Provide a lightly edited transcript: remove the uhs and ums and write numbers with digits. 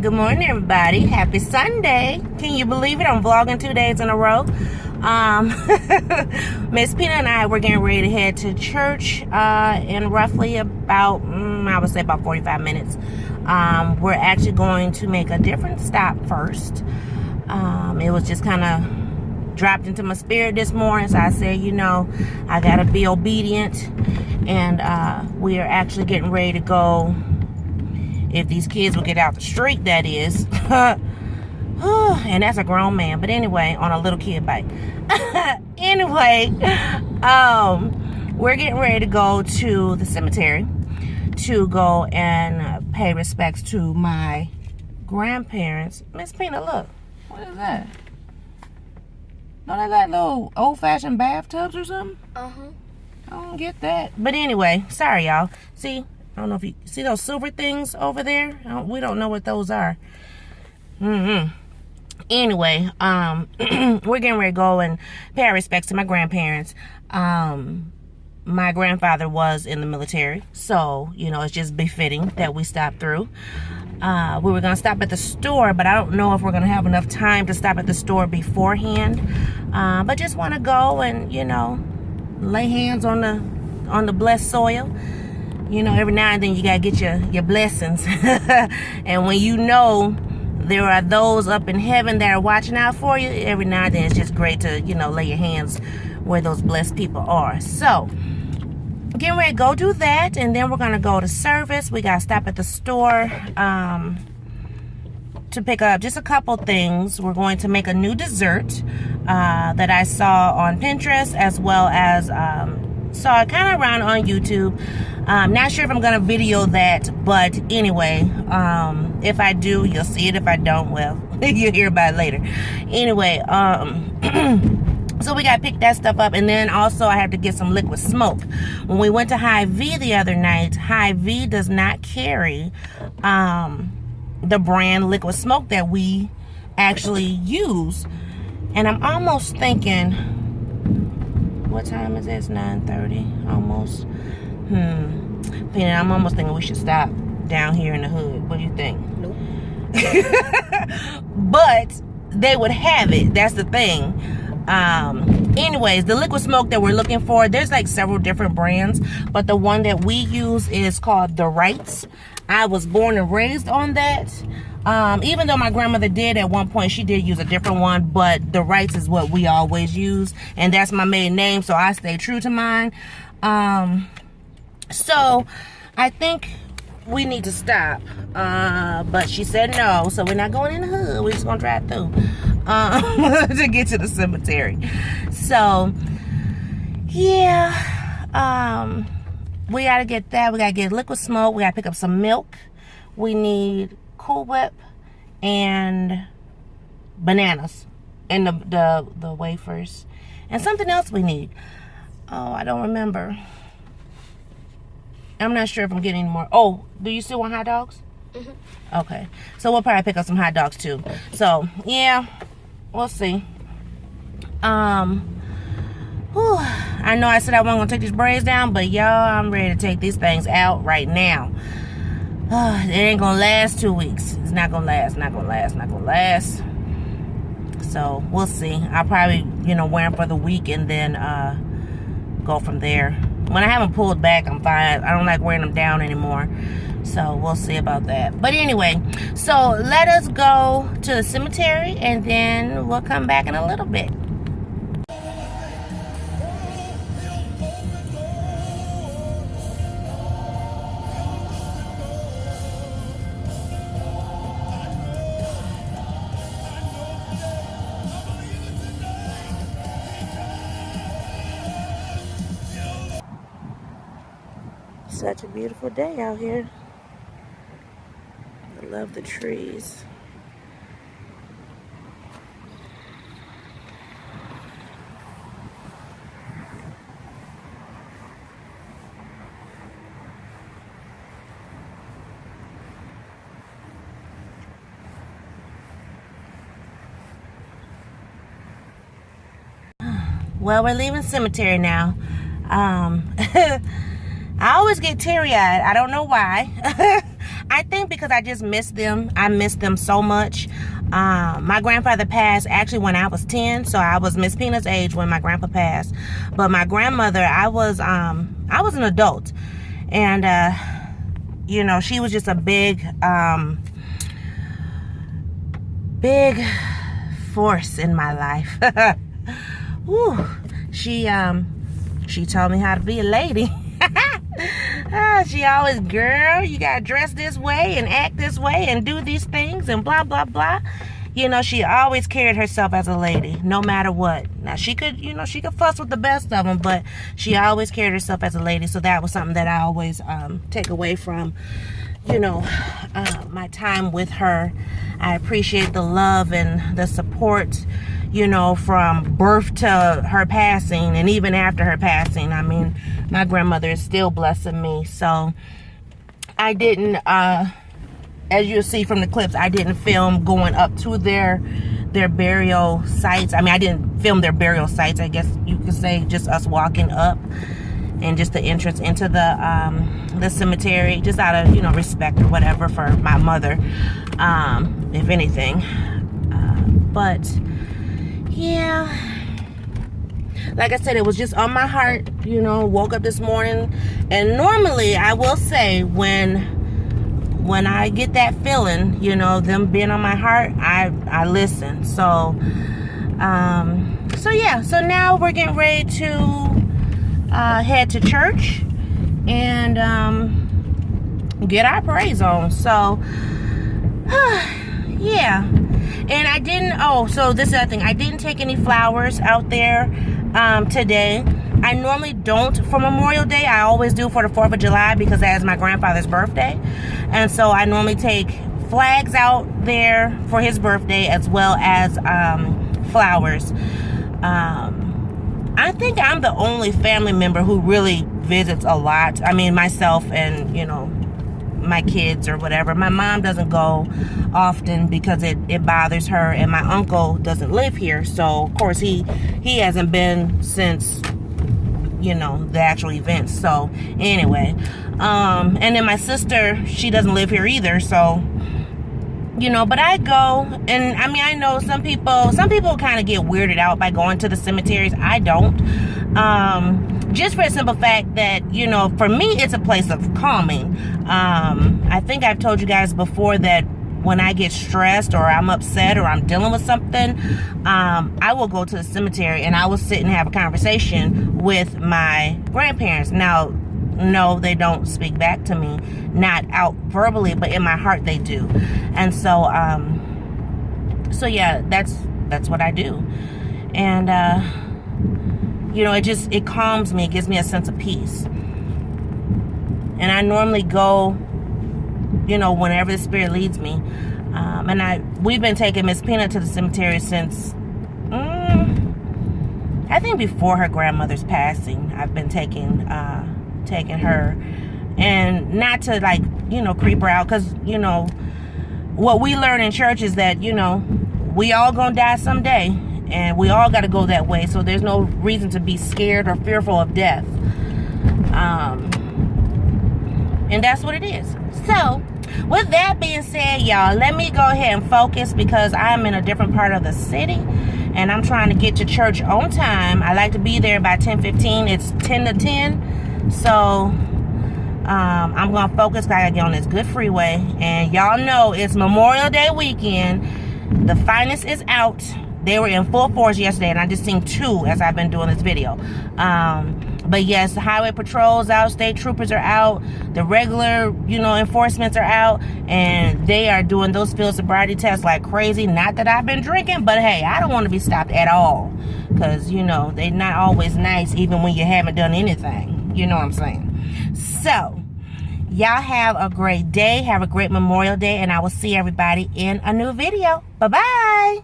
Good morning, everybody. Happy Sunday. Can you believe it? I'm vlogging 2 days in a row. Miss Pina and I were getting ready to head to church in roughly about, I would say about 45 minutes. We're actually going to make a different stop first. It was just kind of dropped into my spirit this morning, so I said, you know, I gotta be obedient. And we are actually getting ready to go, if these kids will get out the street, that is. And that's a grown man, but anyway, on a little kid bike. Anyway, we're getting ready to go to the cemetery to go and pay respects to my grandparents. Miss Pina, look, what is that? Don't they like little old-fashioned bathtubs or something? I don't get that. But anyway, sorry y'all. See, I don't know if you see those silver things over there. We don't know what those are. Anyway, we're getting ready to go and pay our respects to my grandparents. My grandfather was in the military, so, you know, it's just befitting that we stop through. We were going to stop at the store, but I don't know if we're going to have enough time to stop at the store beforehand. But just want to go and, you know, lay hands on the blessed soil. You know, every now and then you got to get your blessings. And when you know there are those up in heaven that are watching out for you, every now and then it's just great to, you know, lay your hands where those blessed people are. So, getting ready to go do that, and then we're going to go to service. We got to stop at the store to pick up just a couple things. We're going to make a new dessert that I saw on Pinterest, as well as saw it kind of around on YouTube. Not sure if I'm going to video that, but anyway, if I do, you'll see it. If I don't, well, you'll hear about it later. Anyway, so we got to pick that stuff up, and then also I had to get some liquid smoke. When we went to Hy-Vee the other night, Hy-Vee does not carry the brand liquid smoke that we actually use. And I'm almost thinking, what time is it? It's 9:30 almost. Pina, I'm almost thinking we should stop down here in the hood. What do you think? Nope. But they would have it. That's the thing. Anyways, the liquid smoke that we're looking for, there's like several different brands, but the one that we use is called The Wrights. I was born and raised on that. Even though my grandmother did at one point, she did use a different one, but The Wrights is what we always use, and that's my maiden name, so I stay true to mine. So I think we need to stop, but she said no, so we're not going in the hood. We're just gonna drive through to get to the cemetery. So yeah, we gotta get that. We gotta get liquid smoke. We gotta pick up some milk. We need Cool Whip and bananas and the wafers and something else we need. Oh, I don't remember. I'm not sure if I'm getting any more. Oh, do you still want hot dogs? Okay, so we'll probably pick up some hot dogs too. So yeah, we'll see. I know I said I wasn't gonna take these braids down, but y'all, I'm ready to take these things out right now. It ain't gonna last 2 weeks. It's not gonna last, not gonna last, not gonna last. So we'll see. I'll probably, you know, wear them for the week and then go from there. When I haven't pulled back, I'm fine. I don't like wearing them down anymore. So we'll see about that. But anyway, so let us go to the cemetery and then we'll come back in a little bit. Such a beautiful day out here. I love the trees. Well, we're leaving cemetery now. I always get teary-eyed. I don't know why. I think because I just miss them. I miss them so much. My grandfather passed actually when I was 10, so I was Miss Peanut's age when my grandpa passed. But my grandmother, I was an adult, and you know, she was just a big force in my life. Woo. She taught me how to be a lady. She always, girl, you gotta dress this way and act this way and do these things and blah blah blah. You know, she always carried herself as a lady, no matter what. Now she could, you know, she could fuss with the best of them, but she always carried herself as a lady. So that was something that I always take away from, you know, my time with her. I appreciate the love and the support, you know, from birth to her passing, and even after her passing. I mean, my grandmother is still blessing me. So I didn't, as you'll see from the clips, I didn't film going up to their burial sites. I mean, I didn't film their burial sites, I guess you could say, just us walking up and just the entrance into the cemetery, just out of, you know, respect or whatever for my mother, if anything. But yeah, like I said, it was just on my heart, you know. Woke up this morning, and normally I will say when I get that feeling, you know, them being on my heart, I listen. So yeah, so now we're getting ready to head to church and get our praise on. So yeah. And I didn't, so this is the other thing, I didn't take any flowers out there today. I normally don't for Memorial Day. I always do for the 4th of July because that is my grandfather's birthday. And so I normally take flags out there for his birthday, as well as flowers. I think I'm the only family member who really visits a lot. I mean, myself and, you know, my kids or whatever. My mom doesn't go often because it bothers her, and my uncle doesn't live here, so of course he hasn't been since, you know, the actual events. So anyway, and then my sister, she doesn't live here either, so, you know, but I go. And I mean, I know some people kind of get weirded out by going to the cemeteries. I don't. Just for the simple fact that, you know, for me, it's a place of calming. I think I've told you guys before that when I get stressed or I'm upset or I'm dealing with something, I will go to the cemetery and I will sit and have a conversation with my grandparents. Now, no, they don't speak back to me, not out verbally, but in my heart they do. And so, so yeah, that's what I do. And, you know, it calms me. It gives me a sense of peace. And I normally go, you know, whenever the Spirit leads me. And we've been taking Miss Peanut to the cemetery since, I think before her grandmother's passing. I've been taking her, and not to, like, you know, creep her out, because, you know, what we learn in church is that, you know, we all gonna die someday. And we all got to go that way. So there's no reason to be scared or fearful of death. And that's what it is. So, with that being said, y'all, let me go ahead and focus, because I'm in a different part of the city. And I'm trying to get to church on time. I like to be there by 10:15. It's 10 to 10. So, I'm going to focus. I got to get on this good freeway. And y'all know it's Memorial Day weekend. The finest is out. They were in full force yesterday, and I just seen 2 as I've been doing this video. But yes, the highway patrols out, state troopers are out, the regular, you know, enforcements are out, and they are doing those field sobriety tests like crazy. Not that I've been drinking, but hey, I don't want to be stopped at all, because, you know, they're not always nice even when you haven't done anything. You know what I'm saying? So, y'all have a great day. Have a great Memorial Day, and I will see everybody in a new video. Bye-bye.